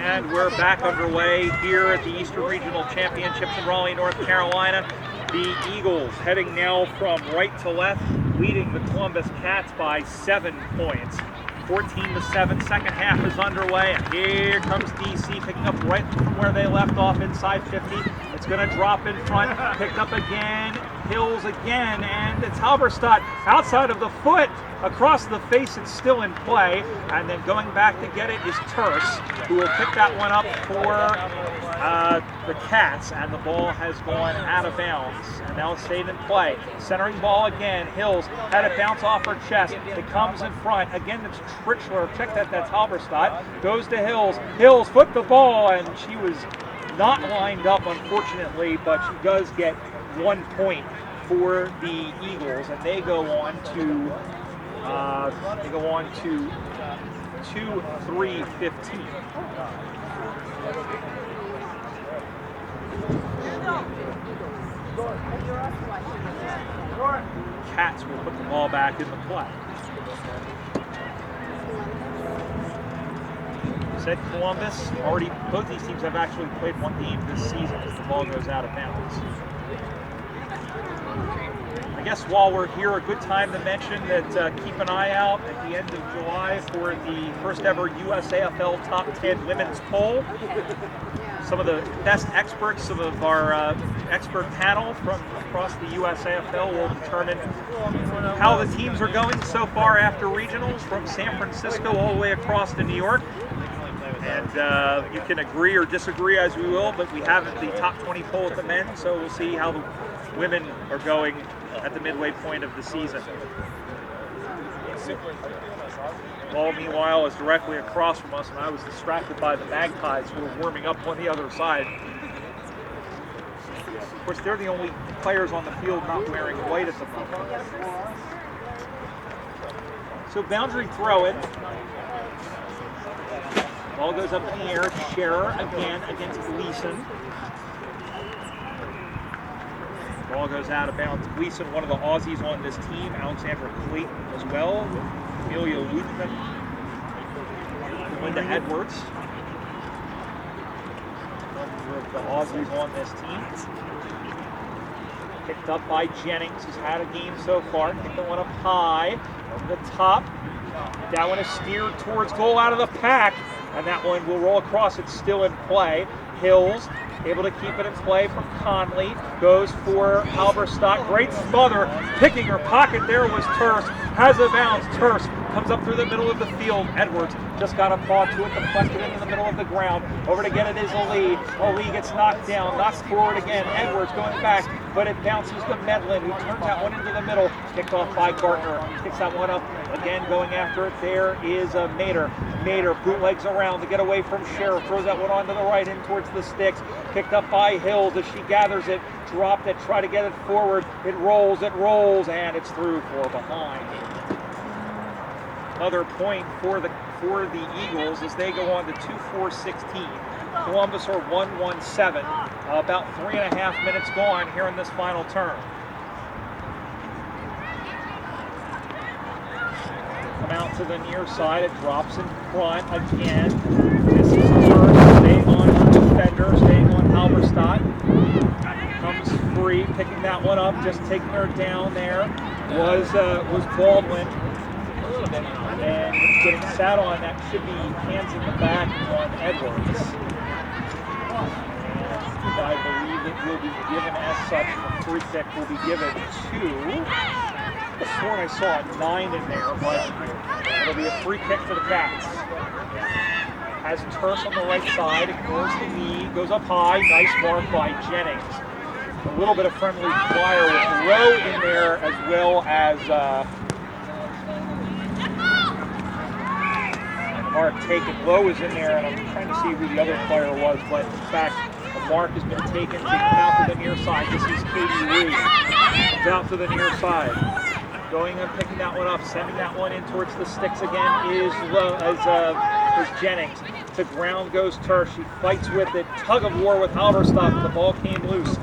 And we're back underway here at the Eastern Regional Championships in Raleigh, North Carolina. The Eagles heading now from right to left, leading the Columbus Cats by 7 points. 14-7, second half is underway, and here comes DC picking up right from where they left off inside 50. It's going to drop in front, picked up again, Hills again, and it's Halberstadt outside of the foot, across the face, it's still in play, and then going back to get it is Terse, who will pick that one up for the Cats, and the ball has gone out of bounds, and now it stayed in play. Centering ball again, Hills had it bounce off her chest, it comes in front, again it's Trichler, check that, that's Halberstadt, goes to Hills, Hills flipped the ball, and she was not lined up unfortunately, but she does get 1 point for the Eagles, and they go on to 2-3-15. Cats will put the ball back into play. Said Columbus, already both these teams have actually played one game this season as the ball goes out of bounds. I guess while we're here, a good time to mention that keep an eye out at the end of July for the first ever USAFL Top 10 Women's Poll. Some of the best experts, some of our expert panel from across the USAFL will determine how the teams are going so far after regionals from San Francisco all the way across to New York. And you can agree or disagree as we will, but we have the top 20 poll at the men, so we'll see how the women are going at the midway point of the season. Ball, meanwhile, is directly across from us, and I was distracted by the Magpies who were warming up on the other side. Of course, they're the only players on the field not wearing white at the moment. So boundary throw-in. Ball goes up in the air. Scherer again against Gleason. Ball goes out of bounds. Gleason, one of the Aussies on this team. Alexandra Clayton as well. Amelia Luthman. Linda Edwards. One of the Aussies on this team. Picked up by Jennings, who's had a game so far. Kicked the one up high, over the top. That one is steered towards goal out of the pack, and that one will roll across. It's still in play. Hills able to keep it in play from Conley. Goes for Halberstadt. Great smother. Picking her pocket there was Terse. Has a bounce. Terse comes up through the middle of the field. Edwards just got a paw to it, deflected into the middle of the ground. Over to get it is Ali. Ali gets knocked down, knocked forward again. Edwards going back, but it bounces to Medlin, who turns that one into the middle. Kicked off by Gartner. Kicks that one up again, going after it. There is Mater. Mater bootlegs around to get away from Scherer. Throws that one onto the right in towards the sticks. Picked up by Hills as she gathers it. Dropped it, try to get it forward. It rolls, and it's through for behind. Another point for the Eagles as they go on to 2-4-16. Columbus are 1-1-7. About 3.5 minutes gone here in this final term. Come out to the near side. It drops in front again. This is Terse staying on her defender, staying on Halberstadt. Comes free, picking that one up, just taking her down there was Baldwin. And getting sat on, that should be hands in the back on Edwards. And I believe it will be given as such. The free kick will be given to, I sworn I saw a 9 in there, but it'll be a free kick for the Cats. Has Terse on the right side, ignores the knee, goes up high, nice mark by Jennings. A little bit of friendly fire with Rowe in there, as well as mark taken. Lowe is in there, and I'm trying to see who the other player was, but in fact, the mark has been taken. Taken out to the near side. This is Katie Lee. Comes out to the near side. Going and picking that one up, sending that one in towards the sticks again is Jennings. To ground goes Terse. She fights with it. Tug of war with Halberstadt, but the ball came loose.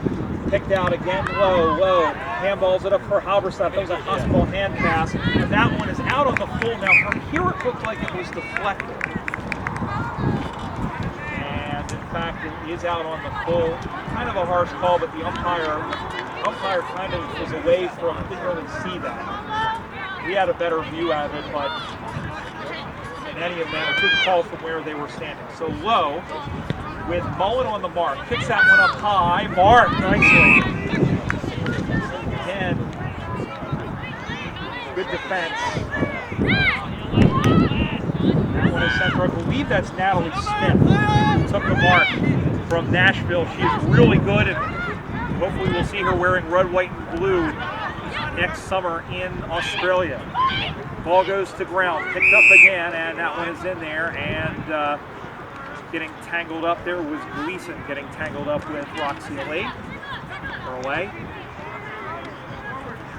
Picked out again, Lowe. Handballs it up for Halberstadt. That was a hospital hand pass. And that one is out on the full. Now from here it looked like it was deflected. fact that he is out on the full. Kind of a harsh call, but the umpire kind of was away from, didn't really see that. We had a better view of it, but in any event, a good call from where they were standing. So Lowe, with Mullen on the mark, kicks that one up high, marked nicely. Again, good defense. That one is center. I believe that's Natalie Smith. Took the mark from Nashville. She's really good, and hopefully we'll see her wearing red, white, and blue next summer in Australia. Ball goes to ground, picked up again, and that one is in there, and getting tangled up there was Gleason getting tangled up with Roxy Lee. Her away.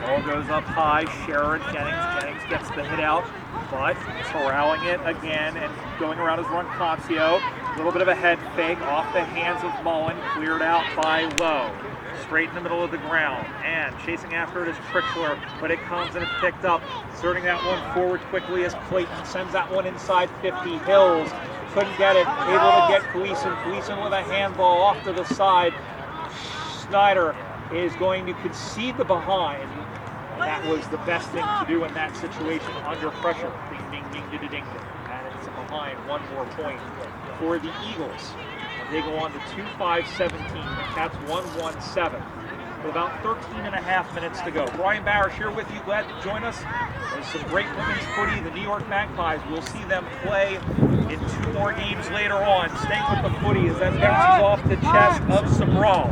Ball goes up high, Sharon Jennings gets the hit out, but corralling it again and going around his run Concio. A little bit of a head fake off the hands of Mullen, cleared out by Lowe. Straight in the middle of the ground, and chasing after it is Critchler, but it comes and it's picked up. Inserting that one forward quickly as Clayton sends that one inside 50. Hills couldn't get it, able to get Gleason. Gleason with a handball off to the side. Snyder is going to concede the behind. That was the best thing to do in that situation under pressure. Ding, ding, ding, ding, ding, ding. And it's behind, one more point for the Eagles. They go on to 2-5-17. The Cats 1-1-7. With about 13 and a half minutes to go. Brian Barish here with you. Glad to join us. There's some great women's footy. The New York Magpies. We'll see them play in 2 more games later on. Stay with the footy as that bounces off the chest of Sabral.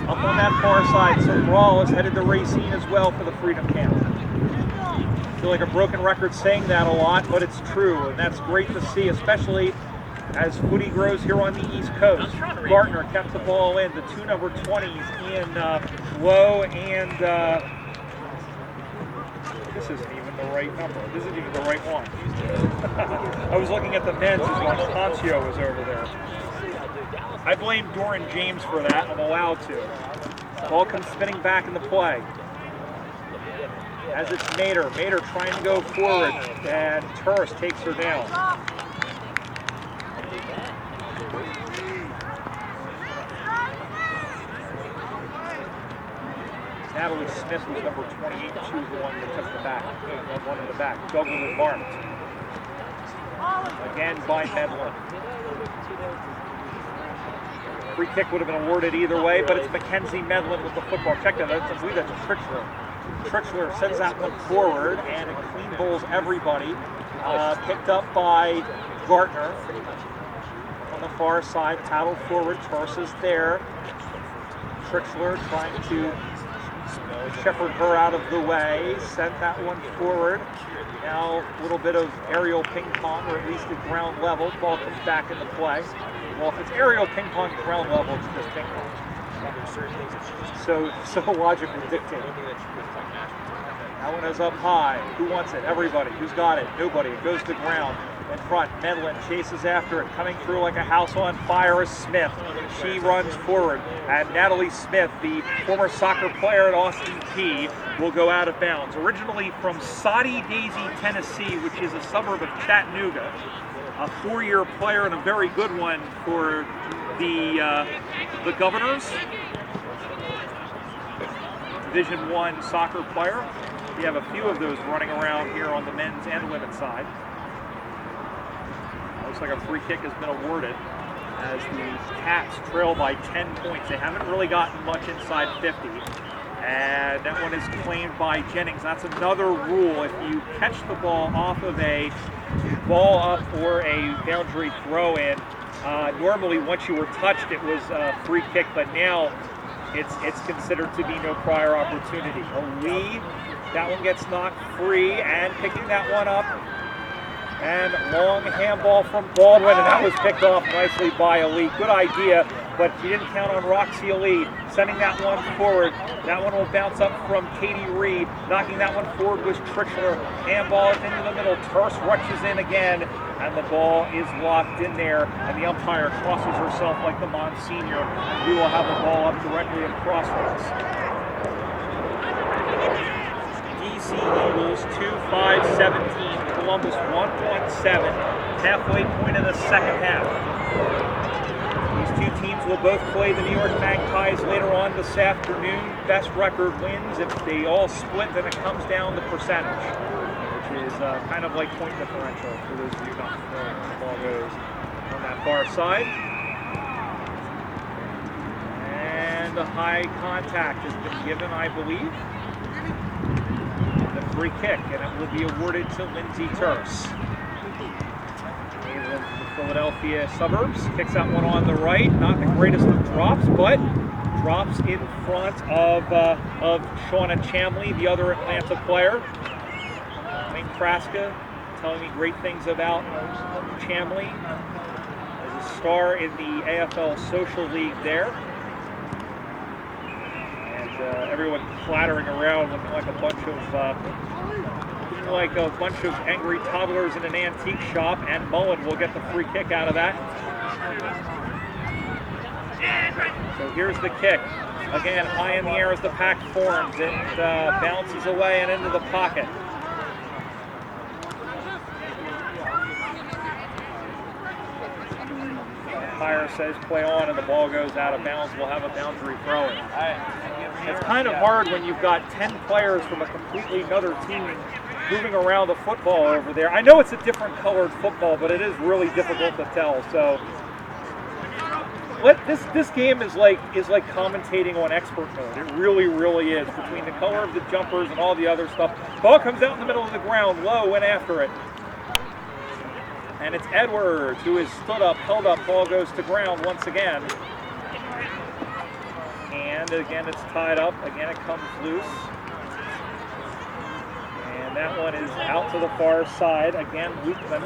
Up on that far side, Sabral is headed to Racine as well for the Freedom Camp. I feel like a broken record saying that a lot, but it's true, and that's great to see, especially as footy grows here on the East Coast. Gartner kept the ball in, the 2 number 20s in Lowe and this isn't even the right number. This isn't even the right one. I was looking at the men's as long as Concio was over there. I blame Doran James for that. I'm allowed to. Ball comes spinning back into play. As it's Mater. Mater trying to go forward, and Turris takes her down. Natalie Smith was number 28, she was the one that took the back, one in the back. Douglas was marked. Again by Medlin. Free kick would have been awarded either way, but it's Mackenzie Medlin with the football. Check that, I believe that's Critchler. Critchler sends that one forward, and it clean bowls everybody. Picked up by Gartner. On the far side, paddled forward, Tarsus there. Critchler trying to shepherd her out of the way, sent that one forward. Now a little bit of aerial ping pong, or at least at ground level. Ball comes back into play. Well, if it's aerial ping pong at ground level, it's just ping pong. So logic will dictate. That one is up high. Who wants it? Everybody. Who's got it? Nobody. It goes to ground. In front, Medlin chases after it, coming through like a house on fire is Smith. She runs forward, and Natalie Smith, the former soccer player at Austin Peay, will go out of bounds. Originally from Soddy Daisy, Tennessee, which is a suburb of Chattanooga, a 4-year player and a very good one for the Governors. Division I soccer player. We have a few of those running around here on the men's and women's side. Looks like a free kick has been awarded as the Cats trail by 10 points. They haven't really gotten much inside 50. And that one is claimed by Jennings. That's another rule. If you catch the ball off of a ball up or a boundary throw in, normally once you were touched it was a free kick, but now it's considered to be no prior opportunity. Ali, that one gets knocked free, and picking that one up. And long handball from Baldwin, and that was picked off nicely by Ali. Good idea, but you didn't count on Roxy Ali sending that one forward. That one will bounce up from Katie Reed. Knocking that one forward was Critchler. Handball is into the middle. Turse rushes in again, and the ball is locked in there, and the umpire crosses herself like the Monsignor. We will have the ball up directly across from us. DC Eagles 2-5-17. Columbus 1-7, halfway point in the second half. These two teams will both play the New York Magpies later on this afternoon. Best record wins. If they all split, then it comes down to percentage, which is kind of like point differential for those of you not familiar. The ball goes on that far side. And a high contact has been given, I believe. The free kick, and it will be awarded to Lindsay Terse. The Philadelphia suburbs kicks that one on the right. Not the greatest of drops, but drops in front of Shauna Chamley, the other Atlanta player. Wayne Kraska telling me great things about Chamley as a star in the AFL Social League there. And everyone clattering around looking like a bunch of angry toddlers in an antique shop, and Mullen will get the free kick out of that. So here's the kick. Again, high in the air as the pack forms. It bounces away and into the pocket. Umpire says play on, and the ball goes out of bounds. We'll have a boundary throw-in. It's kind of hard when you've got 10 players from a completely another team moving around the football over there. I know it's a different colored football, but it is really difficult to tell. So this game is like commentating on expert mode. It really, really is, between the color of the jumpers and all the other stuff. Ball comes out in the middle of the ground, low, and after it. And it's Edwards who is stood up, held up, ball goes to ground once again. And again, it's tied up. Again, it comes loose. And that one is out to the far side. Again, Weekman.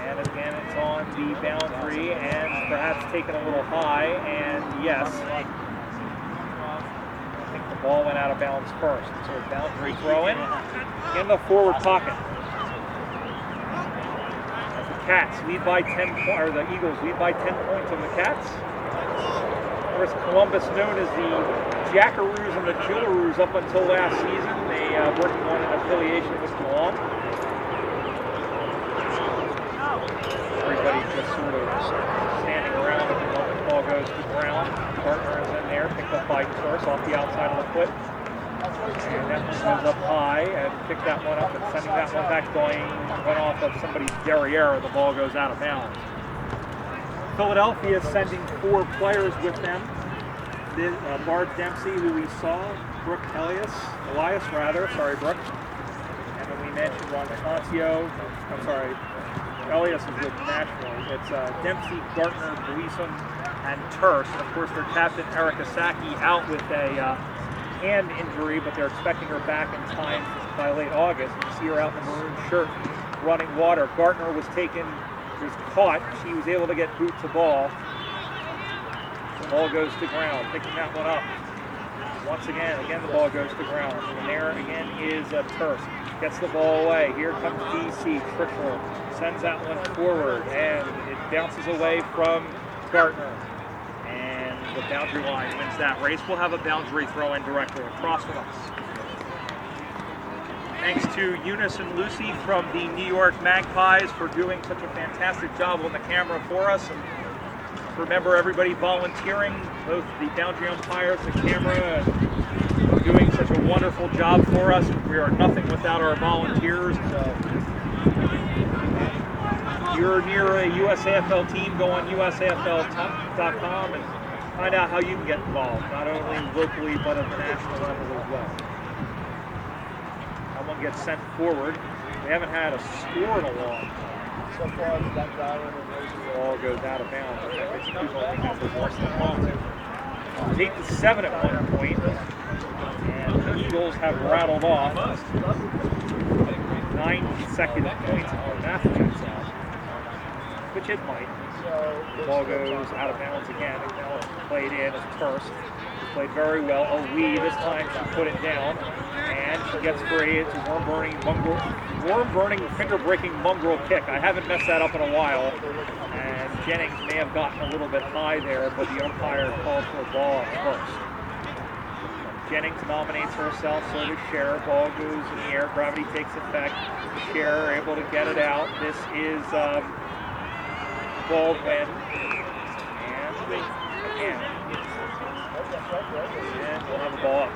And again, it's on the boundary and perhaps taken a little high. And yes, I think the ball went out of bounds first. So a boundary throw in the forward pocket. As the Cats lead by 10 points, or the Eagles lead by 10 points on the Cats. Of course, Columbus, known as the Jackaroos and the Jillaroos up until last season. They working on an affiliation with Milan. Everybody just sort of standing around at the moment the ball goes to the ground. Gartner is in there, picked up by Terse off the outside of the foot. And that one goes up high and picked that one up and sending that one back went off of somebody's derriere. The ball goes out of bounds. Philadelphia sending 4 players with them. Bard Dempsey, who we saw, Brooke Elias, Brooke. And then we mentioned Ron Concio. I'm sorry, Elias is with Nashville. It's Dempsey, Gartner, Gleason, and Terse. And of course, their captain, Erica Saki, out with a hand injury, but they're expecting her back in time by late August. You see her out in the maroon shirt running water. Gartner was caught. She was able to get boot to ball. The ball goes to ground, picking that one up. Once again, the ball goes to ground. And there again is Terse. Gets the ball away. Here comes DC. Trickler sends that one forward, and it bounces away from Gartner. And the boundary line wins that race. We'll have a boundary throw in directly across from us. Thanks to Eunice and Lucy from the New York Magpies for doing such a fantastic job on the camera for us. And remember, everybody volunteering, both the boundary umpires, the camera, doing such a wonderful job for us. We are nothing without our volunteers. So if you're near a USAFL team, go on USAFL.com and find out how you can get involved, not only locally but at the national level as well. That one gets sent forward. We haven't had a score in a long time. So far, the ball goes out of bounds. I think it's only worse than long. It's 8-7 at one point, and the Eagles have rattled off 9 consecutive points on that point, which it might. The ball goes out of bounds again. Now it's played in as Terse. She played very well. Lee, this time she put it down, and she gets free. It's a worm-burning, finger-breaking mongrel kick. I haven't messed that up in a while, and Jennings may have gotten a little bit high there, but the umpire called for a ball at first. Jennings nominates herself, so does Cher. Ball goes in the air, gravity takes effect. Cher able to get it out. This is Baldwin. And again. And we'll have a ball up.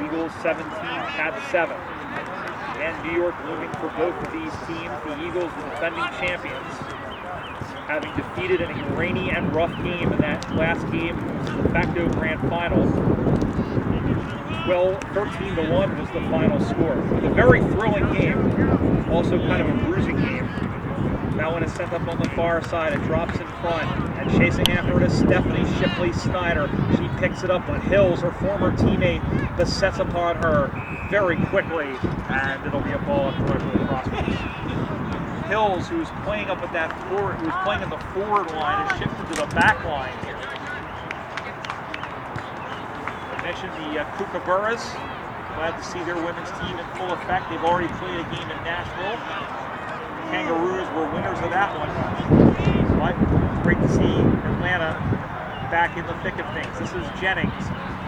Eagles 17, Cats 7. And New York looming for both of these teams. The Eagles, the defending champions, having defeated in a rainy and rough game in that last game, the de facto grand final. 13-1 was the final score. It was a very thrilling game, also kind of a bruising game. That one is sent up on the far side. It drops in front, and chasing after it is Stephanie Shipley-Snyder. She picks it up, but Hills, her former teammate, besets upon her very quickly, and it'll be a ball up for the Prospects. Hills, who's playing up at that forward, who's playing in the forward line, is shifted to the back line here. I mentioned the Kookaburras. Glad to see their women's team in full effect. They've already played a game in Nashville. Kangaroos were winners of that one. But great to see Atlanta back in the thick of things. This is Jennings.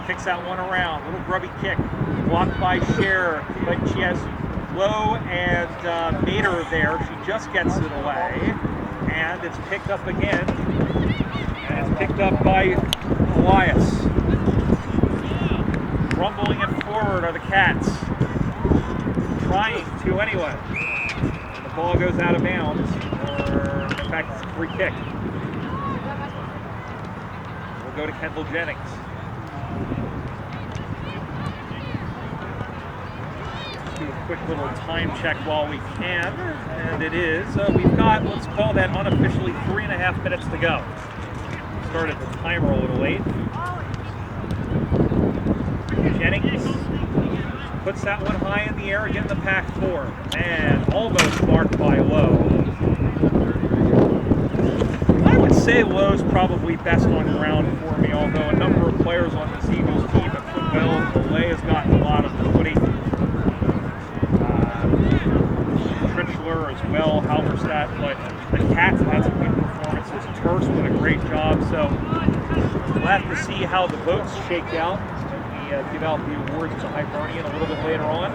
Kicks that one around. Little grubby kick. Blocked by Cher. But she has Lowe and Mater there. She just gets it away. And it's picked up again. And it's picked up by Elias. Rumbling it forward are the Cats. Trying to anyway. Ball goes out of bounds, or in fact it's a free kick. We'll go to Kendall Jennings. Let's do a quick little time check while we can, and it is, we've got, let's call that unofficially 3.5 minutes to go. Started the timer a little late. Jennings puts that one high in the air, again the pack four, and almost marked by Lowe. I would say Lowe's probably best on ground for me, although a number of players on this Eagles team have put well. Malay has gotten a lot of footing. Trichler as well, Halberstadt, but the Cats have had some good performances. Terse did a great job, so we'll have to see how the votes shake out. Give out the awards to Hibernian a little bit later on.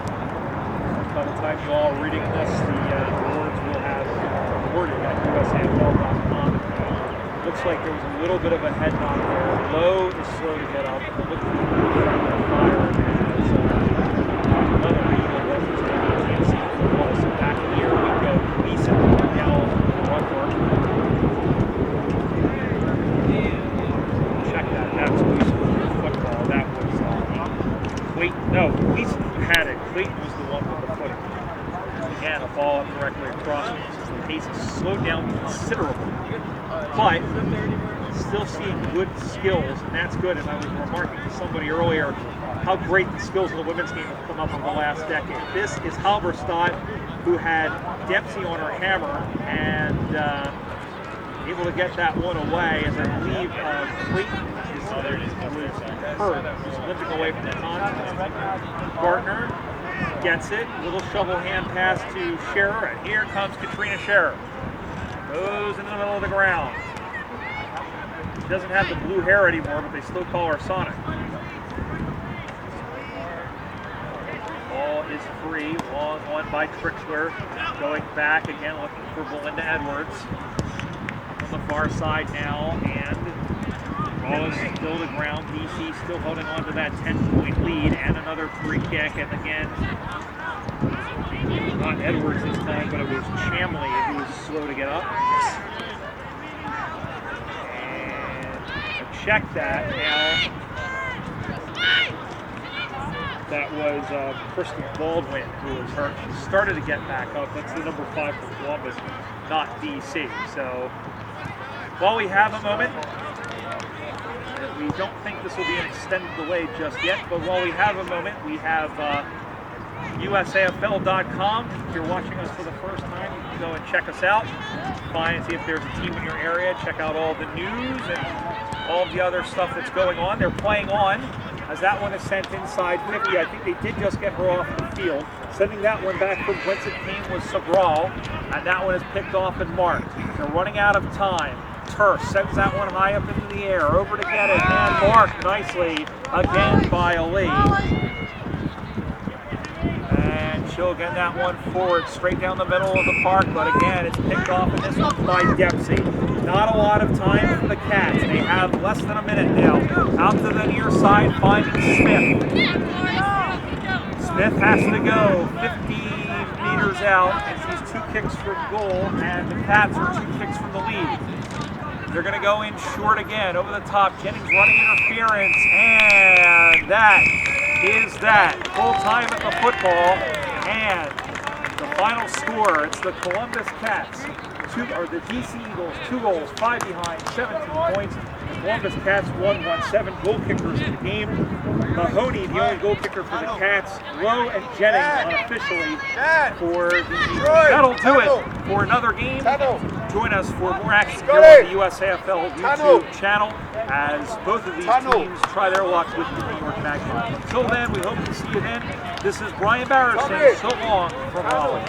By the time you all are reading this, the awards will have awarded at USAFL.com. Looks like there was a little bit of a head nod there. Lowe is slow to get up. It looks like the fire as another Eagle reference. You can't see the football, so back here we go. Gleason now run work. Check that. That's Gleason football. That was Gleason had it. Clayton was the one with the footing. Again, a ball directly across. The pace has slowed down considerably, but still seeing good skills, and that's good. And I was remarking to somebody earlier how great the skills of the women's team have come up in the last decade. This is Halberstadt, who had Dempsey on her hammer, and able to get that one away, as I believe Clayton was hurt, just limping away from the contact. Gardner gets it, little shovel hand pass to Scherer, and here comes Katrina Scherer. Goes into the middle of the ground. She doesn't have the blue hair anymore, but they still call her Sonic. Ball is free, long one by Trichler, going back again, looking for Belinda Edwards. On the far side now, and ball is still to ground. DC still holding on to that 10-point lead, and another free kick, and again, not Edwards this time, but it was Chamley who was slow to get up. And check that now. That was Kristen Baldwin who was hurt. She started to get back up. That's the number 5 for Columbus, not DC. So while we have a moment, we don't think this will be an extended delay just yet, but while we have a moment, we have USAFL.com. If you're watching us for the first time, you can go and check us out. Find and see if there's a team in your area. Check out all the news and all the other stuff that's going on. They're playing on, as that one is sent inside 50. I think they did just get her off the field. Sending that one back from whence it came was Sabral, and that one is picked off and marked. They're running out of time. turf, sends that one high up into the air, over to get it, and marked nicely again by Ali. And she'll get that one forward, straight down the middle of the park, but again, it's picked off in this one by Dempsey. Not a lot of time for the Cats. They have less than a minute now. Out to the near side, finding Smith. Smith has to go 50 meters out, and she's 2 kicks from goal, and the Cats are 2 kicks from the lead. They're going to go in short again, over the top. Jennings running interference, and that is that. Full time at the football, and the final score, it's the Columbus Cats, the DC Eagles, 2 goals, 5 behind, 17 points. The Columbus Cats won 7 goal kickers in the game. Mahoney, the only goal kicker for the Cats. Lowe and Jennings unofficially for the Eagles. That'll do it for another game. Join us for more action here on the USAFL YouTube channel as both of these teams try their luck with the New York Magpies. Until then, we hope to see you then. This is Brian Barrison. So long from Raleigh.